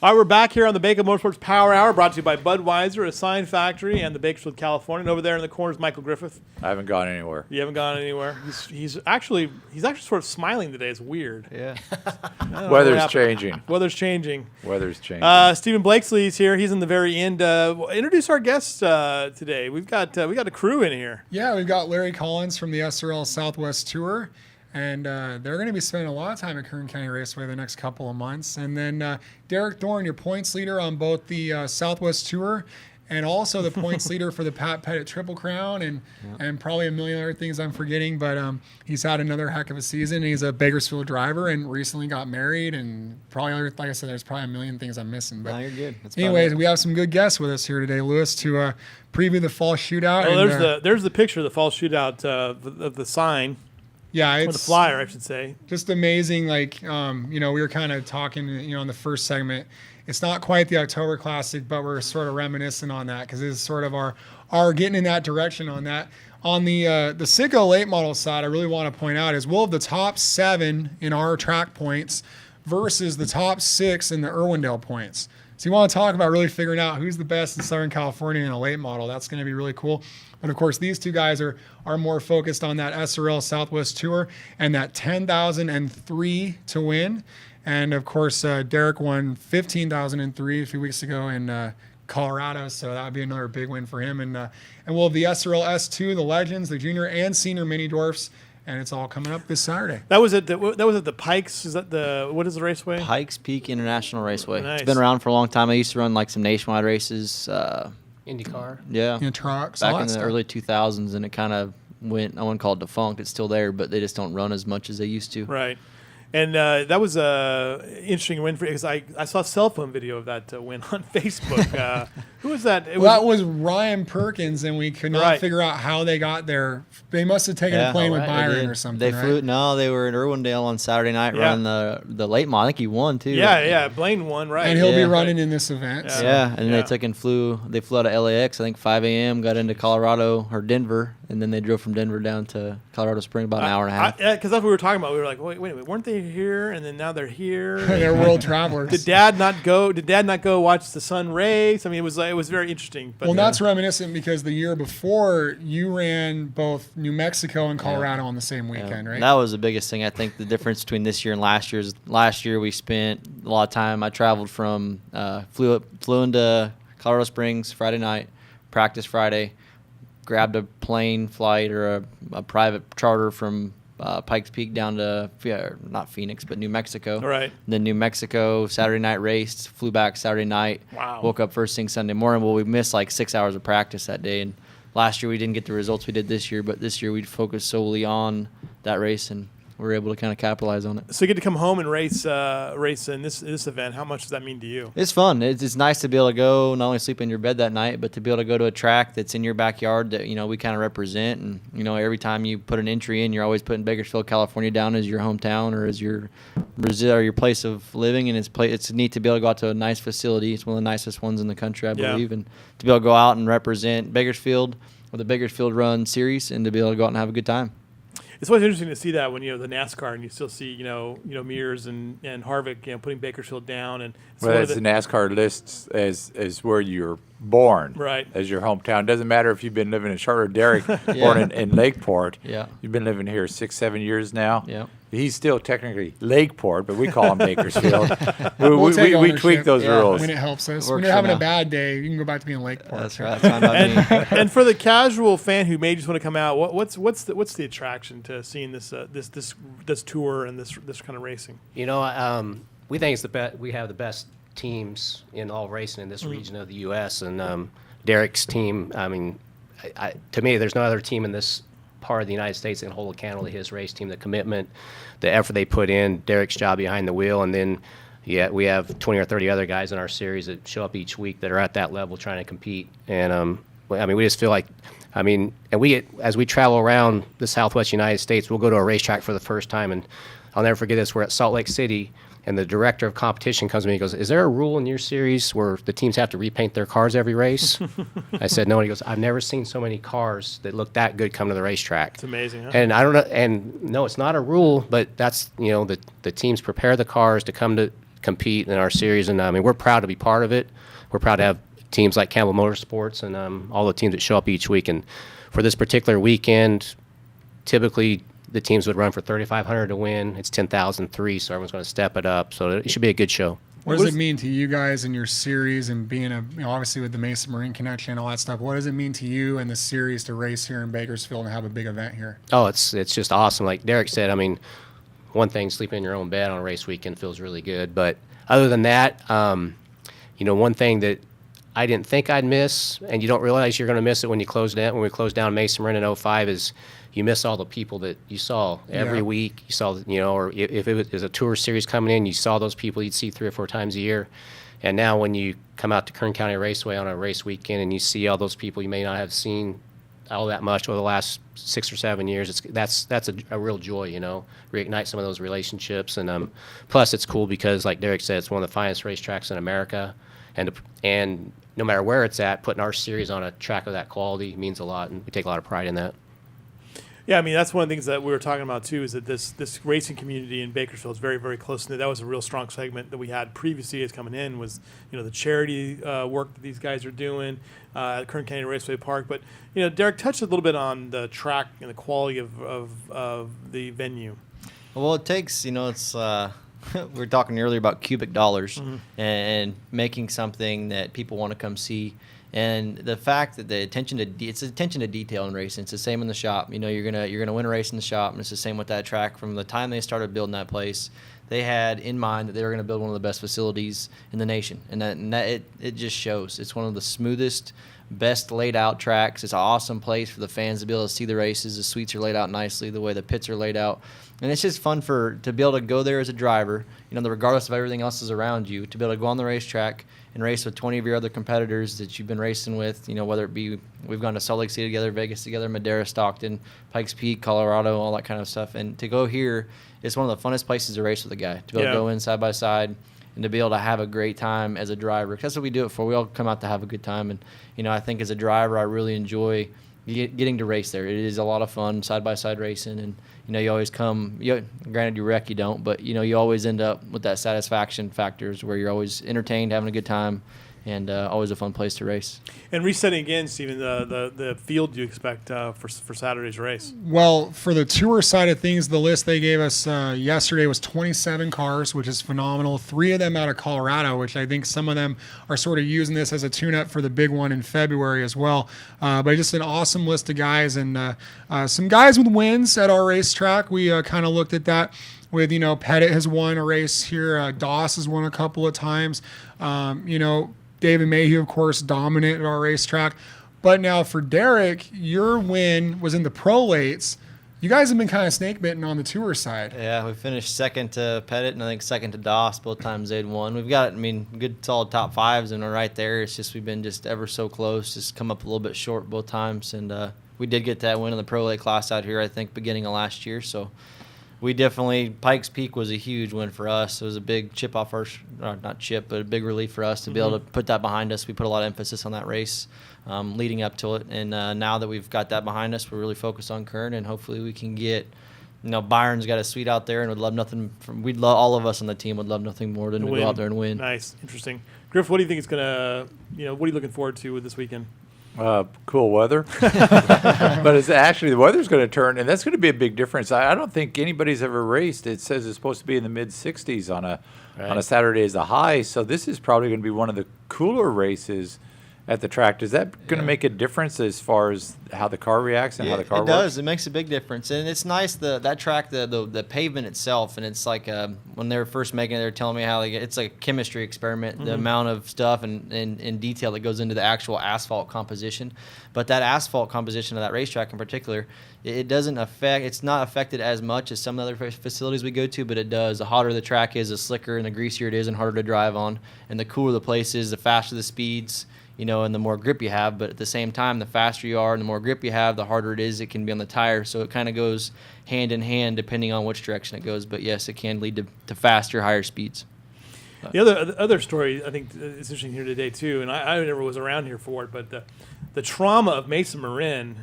All right, we're back here on the Baker Motorsports Power Hour, brought to you by Budweiser, a sign factory, and the Bakersfield, California. And over there in the corner is Michael Griffith. I haven't gone anywhere. You haven't gone anywhere. He's actually sort of smiling today. It's weird. Yeah. Weather's changing. Weather's changing. Weather's changing. Stephen Blakesley's here. He's in the very end. Introduce our guests today. We got a crew in here. Yeah, we've got Larry Collins from the SRL Southwest Tour. And they're going to be spending a lot of time at Kern County Raceway the next couple of months. And then Derek Thorn, your points leader on both the Southwest Tour and also the points leader for the Pat Pettit Triple Crown and probably a million other things I'm forgetting. But he's had another heck of a season. He's a Bakersfield driver and recently got married. And probably, like I said, there's probably a million things I'm missing. But no, you're good. That's anyways, we have some good guests with us here today, Lewis, to preview the fall shootout. Oh, there's the picture of the fall shootout of the sign. Yeah, it's the flyer, I should say. Just amazing. Like, we were kind of talking, in the first segment. It's not quite the October Classic, but we're sort of reminiscent on that because it's sort of our getting in that direction on that. On the Sicko late model side, I really want to point out is we'll have the top 7 in our track points versus the top 6 in the Irwindale points. So you want to talk about really figuring out who's the best in Southern California in a late model. That's going to be really cool. But of course, these two guys are more focused on that SRL Southwest Tour and that 10,003 to win. And of course, Derek won 15,003 a few weeks ago in Colorado, so that would be another big win for him. And we'll have the SRL S2, the Legends, the Junior and Senior Mini Dwarfs. And it's all coming up this Saturday. That was at the Pikes. Is that what is the raceway? Pikes Peak International Raceway. Nice. It's been around for a long time. I used to run like some nationwide races. IndyCar. Yeah. Trucks. Back in the early 2000s, and it kind of went. I wouldn't call it defunct. It's still there, but they just don't run as much as they used to. Right. And that was a interesting win for because I saw a cell phone video of that win on Facebook. Who was that? That was Ryan Perkins, and we could not figure out how they got there. They must have taken a plane with Byron or something. They flew. No, they were in Irwindale on Saturday night running the late model. I think he won too. Yeah. Blaine won, right? And he'll be running in this event. Yeah, and they took and flew. They flew out of LAX, I think 5 a.m. Got into Colorado or Denver, and then they drove from Denver down to Colorado Springs about an hour and a half. Because that's what we were talking about. We were like, wait, weren't they here? And then now they're here. They're world travelers. Did Dad not go watch the sun race? I mean, it was very interesting. But that's reminiscent because the year before you ran both New Mexico and Colorado on the same weekend, right? That was the biggest thing. I think the difference between this year and last year is last year we spent a lot of time. I traveled from flew into Colorado Springs Friday night, practiced Friday, grabbed a plane flight or a private charter from Pikes Peak down to not Phoenix but New Mexico. Right. Then New Mexico Saturday night raced, flew back Saturday night. Wow. Woke up first thing Sunday morning. Well, we missed like 6 hours of practice that day, and last year we didn't get the results we did this year, but this year we focused solely on that race and we were able to kind of capitalize on it. So you get to come home and race in this event. How much does that mean to you? It's fun. It's nice to be able to go, not only sleep in your bed that night, but to be able to go to a track that's in your backyard that, we kind of represent. And, every time you put an entry in, you're always putting Bakersfield, California down as your hometown or as your place of living. And it's neat to be able to go out to a nice facility. It's one of the nicest ones in the country, I believe. And to be able to go out and represent Bakersfield with the Bakersfield Run Series and to be able to go out and have a good time. It's always interesting to see that when the NASCAR and you still see Mears and Harvick putting Bakersfield down and it's the NASCAR lists as where you're born, right, as your hometown. It doesn't matter if you've been living in Charlotte. Derek born in Lakeport. Yeah, you've been living here 6-7 years now. Yeah, he's still technically Lakeport, but we call him Bakersfield. we tweak those rules when it helps us. When you're having a bad day, you can go back to being Lakeport. That's right. That's and for the casual fan who may just want to come out, what's the attraction to seeing this tour and this kind of racing? We think it's the best. We have the best teams in all racing in this region of the U.S. And Derek's team. I mean, to me, there's no other team in this part of the United States that can hold a candle to his race team. The commitment, the effort they put in, Derek's job behind the wheel, and then we have 20 or 30 other guys in our series that show up each week that are at that level trying to compete. And we just feel like. And as we travel around the Southwest United States, we'll go to a racetrack for the first time, and I'll never forget this. We're at Salt Lake City. And the director of competition comes to me and goes, "Is there a rule in your series where the teams have to repaint their cars every race?" I said, "No." And he goes, "I've never seen so many cars that look that good come to the racetrack." It's amazing, huh? And I don't know. And no, it's not a rule, but that's the teams prepare the cars to come compete in our series, and I mean we're proud to be part of it. We're proud to have teams like Campbell Motorsports and all the teams that show up each week. And for this particular weekend, typically the teams would run for 3,500 to win. It's 10,003, so everyone's going to step it up. So it should be a good show. What does it mean to you guys in your series and being obviously with the Mesa Marine connection and all that stuff? What does it mean to you and the series to race here in Bakersfield and have a big event here? Oh, it's just awesome. Like Derek said, I mean, one thing, sleeping in your own bed on a race weekend feels really good. But other than that, one thing that I didn't think I'd miss, and you don't realize you're going to miss it when you close down. When we closed down Mesa Marin in 05, is you miss all the people that you saw every week. You saw, or if it was a tour series coming in, you saw those people you'd see 3 or 4 times a year. And now when you come out to Kern County Raceway on a race weekend and you see all those people you may not have seen all that much over the last 6 or 7 years, that's a real joy, reignite some of those relationships. And plus it's cool because, like Derek said, it's one of the finest racetracks in America. And no matter where it's at, putting our series on a track of that quality means a lot, and we take a lot of pride in that. Yeah, I mean, that's one of the things that we were talking about, too, is that this racing community in Bakersfield is very, very close. And that was a real strong segment that we had previously as coming in was, the charity work that these guys are doing at Kern County Raceway Park. But, Derek touched a little bit on the track and the quality of the venue. Well, it takes, it's we were talking earlier about cubic dollars and making something that people want to come see. And the fact that it's attention to detail in racing. It's the same in the shop. You're gonna win a race in the shop, and it's the same with that track. From the time they started building that place, they had in mind that they were going to build one of the best facilities in the nation, and that it just shows. It's one of the smoothest, best laid out tracks. It's an awesome place for the fans to be able to see the races. The suites are laid out nicely, the way the pits are laid out, and it's just fun to be able to go there as a driver. Regardless of everything else is around you, to be able to go on the racetrack and race with 20 of your other competitors that you've been racing with. Whether it be we've gone to Salt Lake City together, Vegas together, Madera, Stockton, Pikes Peak, Colorado, all that kind of stuff, and to go here, it's one of the funnest places to race with a guy. To be able to go in side by side and to be able to have a great time as a driver. That's what we do it for. We all come out to have a good time. And, I think as a driver, I really enjoy getting to race there. It is a lot of fun, side by side racing. And, you always come, granted you wreck, you don't, but, you always end up with that satisfaction factors where you're always entertained, having a good time, and always a fun place to race. And resetting again, Stephen, the field you expect for Saturday's race? Well, for the tour side of things, the list they gave us yesterday was 27 cars, which is phenomenal. 3 of them out of Colorado, which I think some of them are sort of using this as a tune-up for the big one in February as well. But just an awesome list of guys, and some guys with wins at our racetrack. We kind of looked at that. With, Pettit has won a race here. Doss has won a couple of times. David Mayhew, of course, dominant at our racetrack. But now for Derek, your win was in the prolates. You guys have been kind of snake bitten on the tour side. Yeah, we finished second to Pettit and I think second to Doss. Both times they'd won. We've got, good solid top 5s and we're right there. It's just we've been just ever so close. Just come up a little bit short both times. And we did get that win in the prolate class out here, I think, beginning of last year. So we definitely, Pikes Peak was a huge win for us. It was a big chip off our, not chip, but a big relief for us to be able to put that behind us. We put a lot of emphasis on that race leading up to it. And now that we've got that behind us, we're really focused on Kern, and hopefully we can get, Byron's got a suite out there and would love nothing all of us on the team would love nothing more than to go out there and win. Nice. Interesting. Griff, what do you think it's going to, what are you looking forward to with this weekend? Cool weather, but it's actually the weather's going to turn, and that's going to be a big difference. I don't think anybody's ever raced. It says it's supposed to be in the mid 60s on a Saturday as a high, so this is probably going to be one of the cooler races at the track. Is that going to make a difference as far as how the car reacts and how the car works? It does. It makes a big difference. And it's nice, that track, the pavement itself, and it's like when they were first making it, they were telling me how it's like a chemistry experiment, the amount of stuff and detail that goes into the actual asphalt composition. But that asphalt composition of that racetrack in particular, it's not affected as much as some other facilities we go to, but it does. The hotter the track is, the slicker and the greasier it is and harder to drive on. And the cooler the place is, the faster the speeds, and the more grip you have. But at the same time, the faster you are and the more grip you have, the harder it can be on the tire. So it kind of goes hand in hand depending on which direction it goes. But yes, it can lead to faster, higher speeds. The other story I think is interesting here today too, and I never was around here for it, but the trauma of Mesa Marin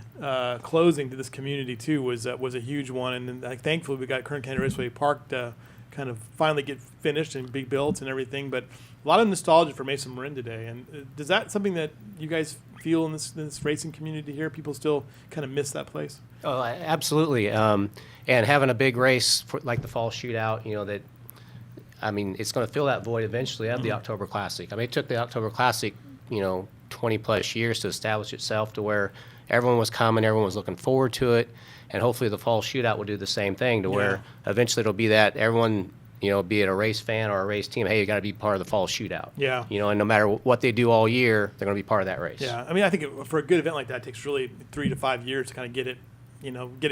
closing to this community too was a huge one. And thankfully we got Kern County Raceway Park to kind of finally get finished and be built and everything. But a lot of nostalgia for Mesa Marin today. And is that something that you guys feel in this racing community here? People still kind of miss that place? Oh, absolutely. And having a big race for, like the fall shootout, it's going to fill that void eventually of the October Classic. I mean, it took the October Classic, 20 plus years to establish itself to where everyone was coming, everyone was looking forward to it, and hopefully the fall shootout will do the same thing to where eventually it'll be that everyone, be it a race fan or a race team, hey, you got to be part of the fall shootout. Yeah. And no matter what they do all year, they're going to be part of that race. Yeah. I mean, I think for a good event like that, it takes really 3 to 5 years to kind of get it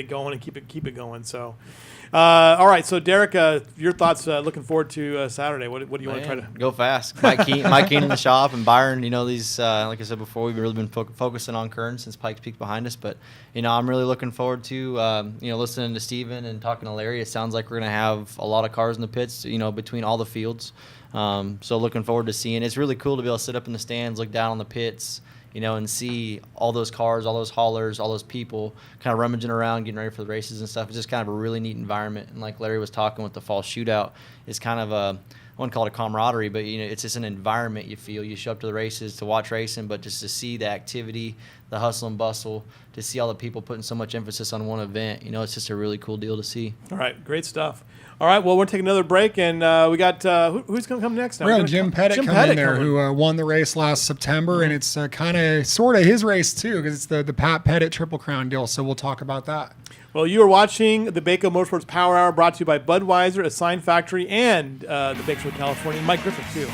going and keep it going. So, all right. So, Derek, your thoughts looking forward to Saturday. What do you want to try to go fast? Mike Keen in the shop and Byron. These like I said before, we've really been focusing on Kern since Pikes Peak behind us. But I'm really looking forward to listening to Steven and talking to Larry. It sounds like we're gonna have a lot of cars in the pits. Between all the fields. So looking forward to seeing. It's really cool to be able to sit up in the stands, look down on the pits. And see all those cars, all those haulers, all those people kind of rummaging around, getting ready for the races and stuff. It's just kind of a really neat environment. And like Larry was talking with the fall shootout, it's kind of I wouldn't call it a camaraderie, but it's just an environment you feel. You show up to the races to watch racing, but just to see the activity, the hustle and bustle, to see all the people putting so much emphasis on one event, it's just a really cool deal to see. All right, great stuff. All right, well, we're taking another break, and we got who's going to come next? Now? We're going to Jim Pettit come in there, who won the race last September, and it's kind of sort of his race too, because it's the Pat Pettit Triple Crown deal. So we'll talk about that. Well, you are watching the Baco Motorsports Power Hour, brought to you by Budweiser, A Sign Factory, and the Bakersfield, California. Mike Griffith too.